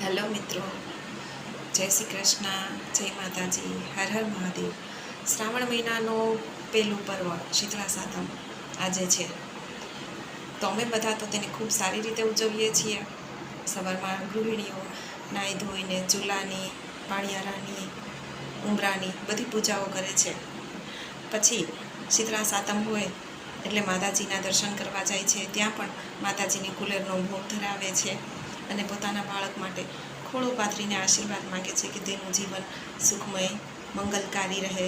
Hello મિત્રો, જય શ્રી કૃષ્ણ, જય માતાજી, હર હર મહાદેવ. શ્રાવણ મહિનાનો પહેલું પર્વ શીતળા સાતમ આજે છે. તો અમે બધા તો તેને ખૂબ સારી રીતે ઉજવીએ છીએ. સવારમાં ગૃહિણીઓ નાહી ધોઈને ચૂલાની, પાણિયારાની, ઉંબરાની બધી પૂજાઓ કરે છે. પછી શીતળા સાતમ હોય એટલે માતાજીના દર્શન કરવા જાય છે. ત્યાં પણ માતાજીની કુલેરનો ભોગ ધરાવે છે અને પોતાના બાળક માટે ખોળો પાથરીને આશીર્વાદ માગે છે કે તેનું જીવન સુખમય, મંગલકારી રહે,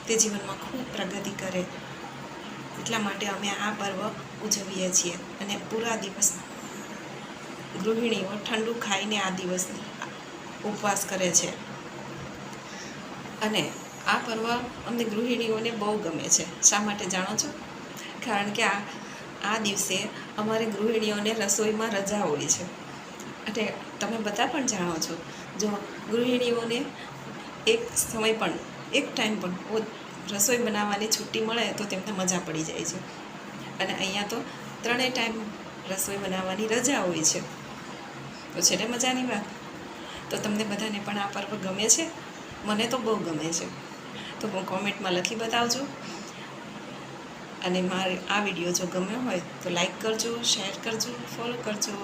તે જીવનમાં ખૂબ પ્રગતિ કરે. એટલા માટે અમે આ પર્વ ઉજવીએ છીએ અને પૂરા દિવસ ગૃહિણીઓ ઠંડુ ખાઈને આ દિવસની ઉપવાસ કરે છે. અને આ પર્વ અમને ગૃહિણીઓને બહુ ગમે છે. શા માટે જાણો છો? કારણ કે આ દિવસે અમારે ગૃહિણીઓને રસોઈમાં રજા હોય છે. અને તમે બધા પણ જાણો છો, જો ગૃહિણીઓને એક સમય પણ, એક ટાઈમ પણ રસોઈ બનાવવાની છુટ્ટી મળે તો તેમને મજા પડી જાય છે. અને અહીંયા તો 3 ટાઈમ રસોઈ બનાવવાની રજા હોય છે. તો છે ને મજાની વાત. તો તમને બધાને પણ આ પર્વ ગમે છે? મને તો બહુ ગમે છે. તો કોમેન્ટમાં લખી બતાવજો. અને મારે આ વિડીયો જો ગમ્યો હોય તો લાઈક કરજો, શેર કરજો, ફોલો કરજો.